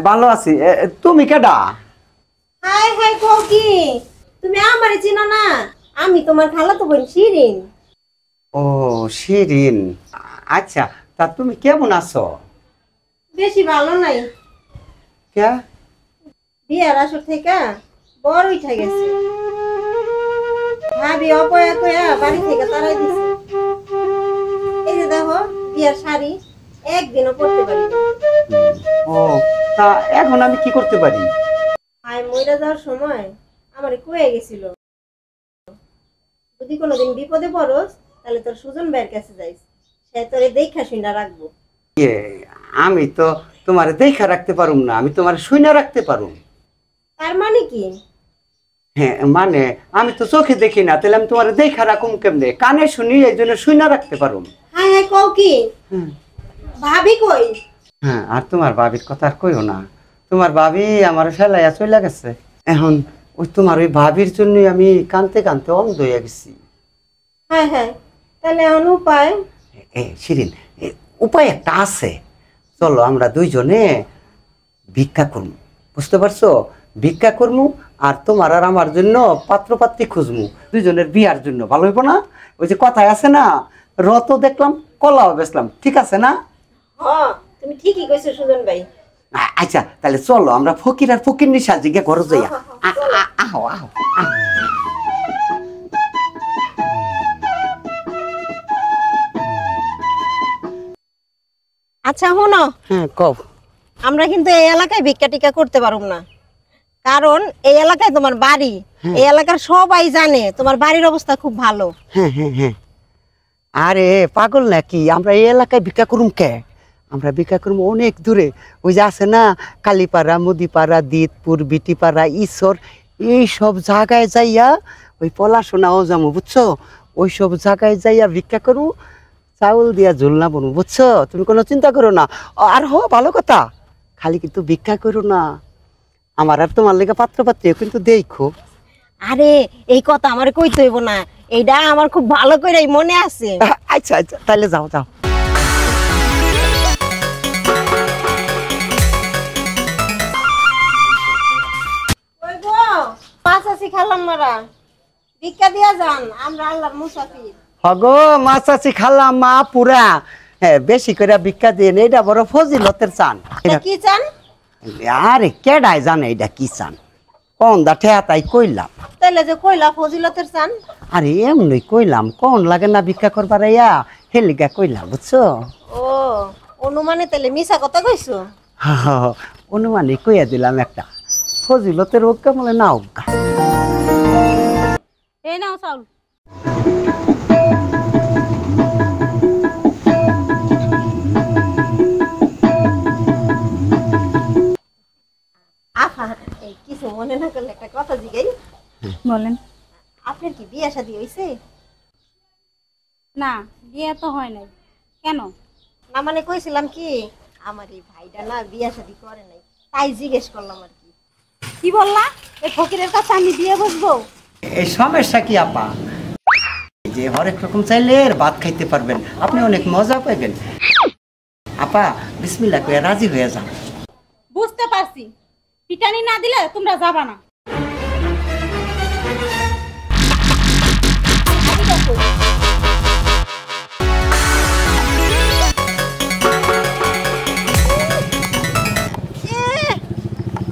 ভালো আছি। তুমি কেডা? হাই হাই কি তুমি আমারে চিনো না? আমি তোমার খালাতো বোন শিরিন। ও শিরিন, আচ্ছা তা তুমি কেমন আছো? বেশি ভালো নাই। কে? বিয়ার আসর থেকে বড় উঠে গেছে, ভাবি অপয়া কয়া বাড়ি থেকে তাড়াই দিছে। এই যে দেখো বিয়ার শাড়ি একদিনও পরতে পারি না। ও তা এখন আমি কি করতে পারি? আয় মইরা যাওয়ার সময় আমারে কয়ে গেছিল, যদি কোনোদিন বিপদে পড়স তাহলে তোর সুজন ভাইয়ের কাছে যাইস, সে তোরে দেখা শুনা রাখবো। আমি তো তোমার দেখা রাখতে পারুম না, আমি তোমার শুনে রাখতে পারুম। তার মানে কি? হ্যাঁ মানে আমি তো চোখে দেখি না, তাহলে আমি তোমার দেখা রাখুম কেমনে? কানে শুনি, এই জন্য শুনে রাখতে পারুম। হাই হাই কও কি? ভাবি কই? হ্যাঁ আর তোমার ভাবির কথা আর কইও না, তোমার ভাবি আমার ফেলাইয়া চলে গেছে। এখন ওই তোমার ওই ভাবির জন্যই আমি কানতে কানতে অন্ধ হয়ে গেছি। হ্যাঁ হ্যাঁ, তাহলে এখন উপায়? শিরিন, উপায় একটা আছে, চলো আমরা দুইজনে ভিক্ষা করবো, বুঝতে পারছো? ভিক্ষা করবো আর তোমার আর আমার জন্য পাত্রপাত্রী খুঁজবো, দুইজনের বিয়ার জন্য। ভালো হইব না? ওই যে কথায় আছে না, রত দেখলাম কলাও বেচলাম, ঠিক আছে না? হ্যাঁ তুমি ঠিকই কইছো সুজন ভাই। আচ্ছা তাহলে চলো আমরা ফকির আর ফকির নিশা জিজ্ঞা ঘরে যাইয়া। আহো আহো আহো। আচ্ছা শোনো, হ্যাঁ কও। আমরা কিন্তু এই এলাকায় ভিক্ষা টিকা করতে পারব না, কারণ এই এলাকায় তোমার বাড়ি, এই এলাকার সবাই জানে তোমার বাড়ির অবস্থা খুব ভালো। হ্যাঁ হ্যাঁ হ্যাঁ, আরে পাগল নাকি? আমরা এই এলাকায় ভিক্ষা করুম কে? আমরা ভিক্ষা করুম অনেক দূরে, ওই যে আছে না কালীপাড়া, মুদিপাড়া, দিতপুর, বিটিপাড়া, ঈশ্বর, এই সব জায়গায় যাইয়া ওই পলাশোনাও যাবো, বুঝছো? ওই সব জায়গায় যাইয়া ভিক্ষা করু, চাউল দিয়া ঝুলনা বনু, বুঝছো? তুমি কোনো চিন্তা করো না। আর ভালো কথা, খালি কিন্তু ভিক্ষা করো না, আমার আর তোমার লেগে পাত্রপাত্রীও কিন্তু দেখো। আরে এই কথা আমার কইতে হইব না, এইটা আমার খুব ভালো করে মনে আছে। আচ্ছা আচ্ছা তাহলে যাও যাও। ওই গো পাঁচাশি খালাম মারা, ভিক্ষা দিয়া যান, আমরা আল্লাহর মুসাফির। হগো মাছাছি খালাম মা পুরা, হ্যাঁ বেশি করে ভিক্ষা দিয়ে এটা বড় ফজিলতের চান। কি চান? আরে কেডাই জানে এটা কি চান, কোন দা ঠেয়া তাই কইলাম। তাইলে যে কইলা ফজিলতের চান? আরে এমনি কইলাম, কোন লাগে না ভিক্ষা করবার ইয়া, হেলিগা কইলাম, বুঝছো? ও অনুমানে তাইলে মিছা কথা কইছো? অনুমানে কইয়া দিলাম একটা, ফজিলতের ওকে বলে না ওকা। এই নাও চাউল। আফা এই কিছু মনে না করলে একটা কথা জিগাই। বলেন। আপনার কি বিয়ে শাদী হইছে? না বিয়ে তো হয় নাই। কেন? না মানে কইছিলাম কি, আমার এই ভাইটা না বিয়ে শাদী করে নাই, তাই জিজ্ঞেস করলাম আর কি। কি বললা? এই ফকিরের কাছে আমি বিয়ে বসবো? এই সমস্যা কি আপা, যে হরেক রকম চাইলে ভাত খাইতে পারবেন, আপনি অনেক মজা পাইবেন। আপা বিসমিল্লাহ কইয়া রাজি হয়ে যান। বুঝতে পারছি, পিটানি না দিলে তোমরা যাবা না।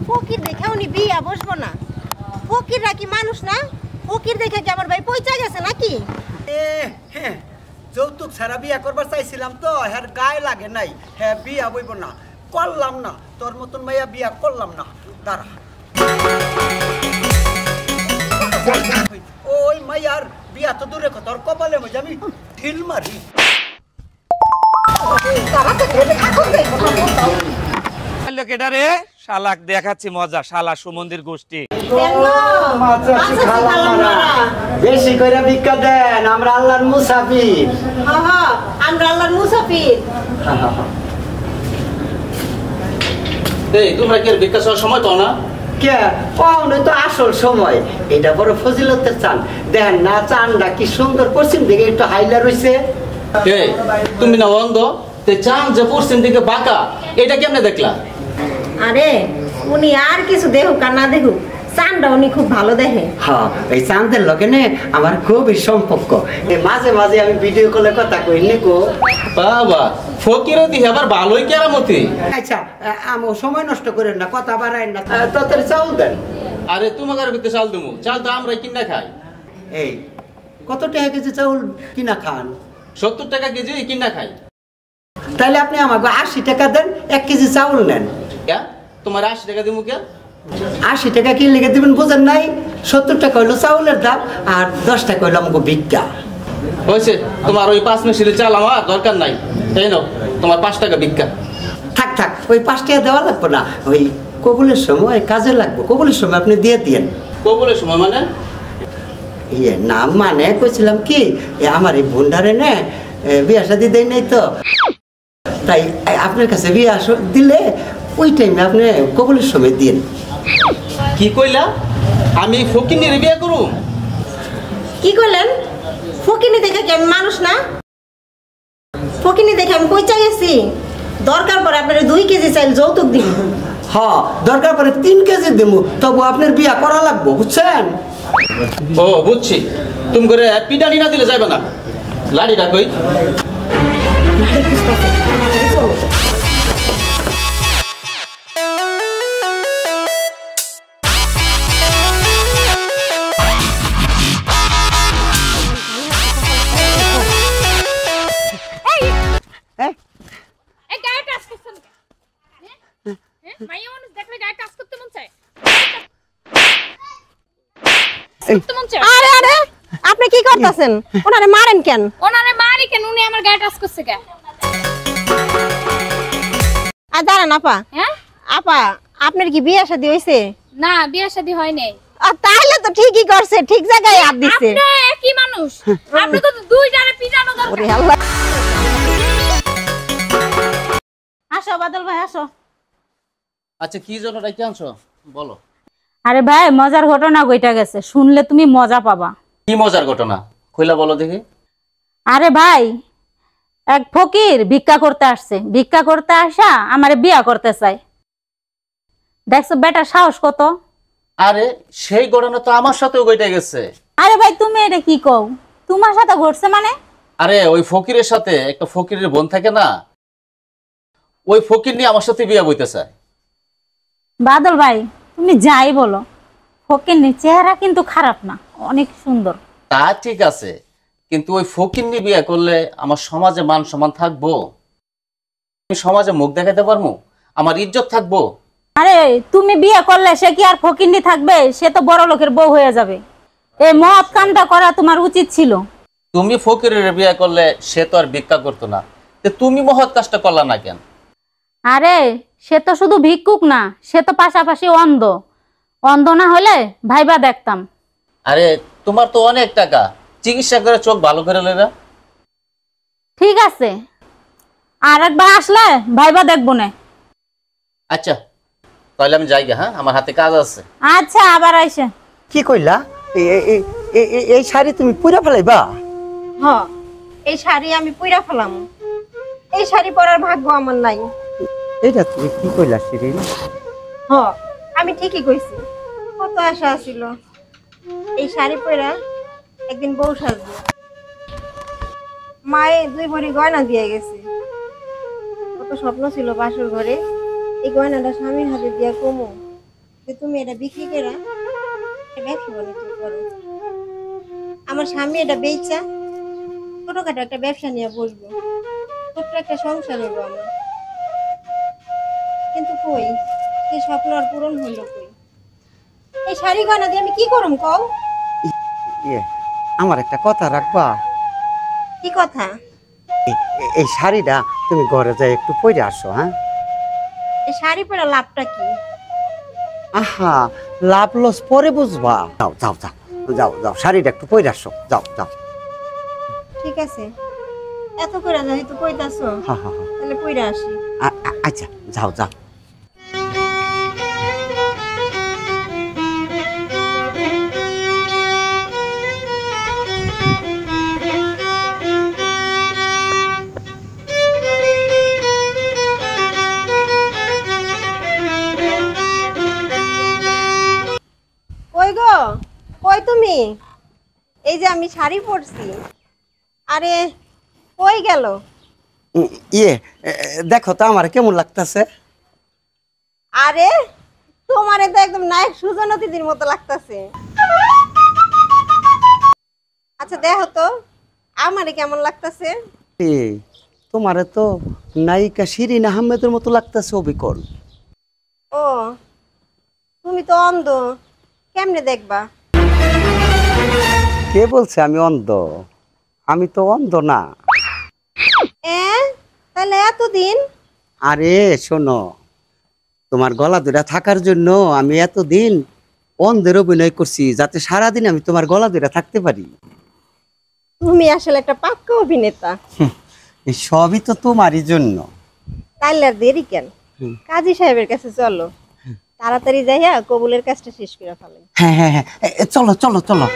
ফকির দেখে উনি বিয়া বসবো না? ফকিররা কি মানুষ না? ফকির দেখে কি আমার ভাই পয়সা গেছে নাকি? যৌতুক ছাড়া বিয়া করবার চাইছিলাম তো, হ্যাঁ গায়ে লাগে নাই, হ্যাঁ বিয়া বইব না, করলাম না, তোর মতন মাইয়া বিয়া করলাম না। দাঁড়া, ওই মাইয়ার বিয়া তো দূরে কথা, ওর কপালে মজা আমি ঢিল মারি। শালাক দেখাচ্ছি মজা, শালা সুমন্দির গোষ্ঠী। বেশি করে ভিক্ষা দেন, আমরা আল্লাহর মুসাফির। আমরা আল্লাহর মুসাফির। এই তোমরা কি ভিক্ষা চাওয়ার সময় পাও না? কে পাওনি তো আসল সময়, এটা বড় ফজিলতের চান। দেখেন না চানটা কি সুন্দর, পশ্চিম দিকে একটু হাইলা রয়েছে। তুমি না অন্ধ? চান যে পশ্চিম দিকে বাঁকা, এটা কেমনে দেখলা? আরে উনি আর কিছু দেখুক আর না দেখুক, চানটা উনি খুব ভালো দেখে। হ্যাঁ, এই চাঁদের লগে নে আমার খুবই সম্পর্ক। মাঝে মাঝে আমি ভিডিও কলে কথা কই নিকো। বাবা ফকিরে দিহে আবার ভালোই কেরামতি। আচ্ছা, আমি সময় নষ্ট করেন না, কথা বাড়াই না, তাড়াতাড়ি চাউল দেন। আরে তোমার ভিতরে চাল দেবো, চাল তো আমরা কিনা খাই। এই কত টাকা কেজি চাউল কিনা খান? 70 টাকা কেজি কিনা খাই। তাহলে আপনি আমাকে 80 টাকা দেন, 1 কেজি চাউল নেন। কে তোমার 80 টাকা দিব কে? 80 টাকা কি লেগে দিবেন বুঝেন নাই? 70 টাকা হইলো চাউলের দাম আর 10 টাকা হইলো আমাকে ভিক্ষা। হয়েছে, তোমার ওই 5 মেশিনে চাল আমার দরকার নাই। এই নাও তোমার 5 টাকা ভিক্ষা। থাক থাক, ওই 5 টাকা দেওয়া লাগবে না, ওই কবুলের সময় কাজে লাগবে, কবুলের সময় আপনি দিয়ে দিয়েন। কবুলের সময় মানে? ইয়ে না মানে কইছিলাম কি, আমার এই ভন্ডারে নে বিয়া শাদি দেয় নাই তো, তাই আপনার কাছে বিয়া দিলে ওই টাইমে আপনি কবুলের সময় দিন। কি কইলা? আমি ফকির বিয়ে করুম? কি করলেন? ফকিনি দেখে কি আমি মানুষ না? ফকিনি দেখে আমি কই চাই গেছি? দরকার পড়ে আপনার 2 কেজি চাইল যৌতুক দিন। হ্যাঁ, দরকার পড়ে 3 কেজি দেবো, তবু আপনার বিয়া করা লাগবে, বুঝছেন? ও বুঝছি, তুমি করে পিটানি না দিলে যাবে না। লাড়িটা কই? হ্যাঁ, এই গায়ে টাচ করছেন কেন? হ্যাঁ মাইয়া মানুষ দেখলে গায়ে টাচ করতে মন চায়? করতে মন চায়? আরে আরে আপনি কি করতেছেন? ওনারে মারেন কেন? ওনারে মারি কেন? উনি আমার গায়ে টাচ করছে কেন? আর দাঁড়ান আপা। হ্যাঁ আপা, আপনার কি বিয়ে শাদী হইছে? না, বিয়ে শাদী হয় নাই। তাহলে তো ঠিকই করছে, ঠিক জায়গায় হাত দিছে। আপনি একই মানুষ, আপনি তো দুইটারে পিটানো দরকার। ওরে আল্লাহ। আসো বাদল ভাই আসো। আচ্ছা কি জন্য ডাকি আনছো বলো। আরে ভাই মজার ঘটনা কইটা গেছে, শুনলে তুমি মজা পাবা। কি মজার ঘটনা কইলা বলো দেখি। আরে ভাই, এক ফকির ভিক্ষা করতে আসছে, ভিক্ষা করতে আসা আমারে বিয়া করতে চায়। দেখছো বেটার সাহস কত। আরে সেই ঘটনা তো আমার সাথেও ঘটে গেছে। আরে ভাই তুমি এটা কি কও? তোমার সাথে ঘটছে মানে? আরে ওই ফকিরের সাথে একটা ফকিরের বোন থাকে না, ওই ফকির নিয়ে আমার সাথে বিয়া বইতে চায়। বাদল ভাই তুমি যাই বলো, ফকিরনির চেহারা কিন্তু খারাপ না, অনেক সুন্দর। তা ঠিক আছে, কিন্তু ওই ফকির নিয়ে বিয়ে করলে আমার সমাজে মান সম্মান থাকবো? আমি সমাজে মুখ দেখাতে পারবো? আমার ইজ্জত থাকবো? আরে তুমি বিয়ে করলে সে কি আর ফকিরনি থাকবে? সে তো বড় লোকের বউ হয়ে যাবে। এই মহৎ কামটা করা তোমার উচিত ছিল। তুমি ফকিরের বিয়ে করলে সে তো আর ভিক্ষা করতো না, তুমি মহৎ কাজটা করলা না কেন? আরে সে তো শুধু ভিক্ষুক না, সে তো পাশাপাশি অন্ধ। অন্ধ না হলে ভাইবা দেখতাম। আরে তোমার তো অনেক টাকা, চিকিৎসা করে চোখ ভালো করে লেবা। ঠিক আছে, আর একবার আসলে ভাইবা দেখবো না। আচ্ছা তাহলে আমি যাই গে, হ্যাঁ আমার হাতে কাজ আছে। আচ্ছা আবার আইসে। কি কইলা? এই শাড়ি তুমি পুরা ফেলাইবা? হ, এই শাড়ি আমি পুইরা ফেলাম। এই শাড়ি পরার ভাগ্য আমার নাই। এটা তুমি কি কইলা শিরিন? হ, আমি ঠিকই কইছি। কত আশা ছিল এই শাড়ি পরা একদিন বউ সাজবো। মায়ে 2 ভরি গয়না দিয়ে গেছে। কত স্বপ্ন ছিল বাসর ঘরে এই গয়নাটা স্বামীর হাতে দিয়া কমো যে তুমি এটা বিক্রি করে ব্যবসা বাণিজ্য করো। আমার স্বামী এটা বেচা ছোটখাটো একটা ব্যবসা নিয়ে বসবো, ছোট্ট একটা সংসার হইব আমার। কিন্তু কই সেই স্বপ্ন আর পূরণ হইল কই? এই শাড়ি গয়না দিয়ে আমি কি করুম কও? ইয়ে, আমার একটা কথা রাখবা? কি কথা? এই শাড়িটা তুমি ঘরে যাই একটু পরে আসো। হ্যাঁ, এই শাড়ি পরা লাভটা কি? আহা, লাভ লস পরে বুঝবা। যাও যাও যাও যাও যাও, শাড়িটা একটু পরে আসো, যাও যাও। ঠিক আছে, এত করে যেহেতু কইতাছো হ্যাঁ হ্যাঁ হ্যাঁ, তাহলে পইরা আসি। আচ্ছা যাও যাও। এই যে আমি শাড়ি পরছি, আরে কই গেল? ইয়ে দেখো তো আমার কেমন লাগতেছে। আরে তোমারে তো একদম নায়ক সুজন দিদির মতো লাগতাছে। আচ্ছা দেখো তো আমারে কেমন লাগতাছে। তোমারে তো নায়িকা শিরিন আহমেদের মতো লাগতেছে অবিকল। ও তুমি তো অন্ধ, কেমনে দেখবা? কে বলছে আমি অন্ধ? আমি তো অন্ধ না। তাহলে এতদিন? আরে শোনো, তোমার গলা ধরে থাকার জন্য আমি এতদিন অন্ধের অভিনয় করছি, যাতে সারাদিন আমি তোমার গলা ধরে থাকতে পারি। তুমি আসলে একটা পাক্কা অভিনেতা। এই সবই তো তোমারই জন্য। তাইলে আর দেরি কেন, কাজী সাহেবের কাছে চলো, তাড়াতাড়ি যাইয়া কবুলের কাজটা শেষ করে ফেলেন। হ্যাঁ হ্যাঁ হ্যাঁ, চলো চলো চলো।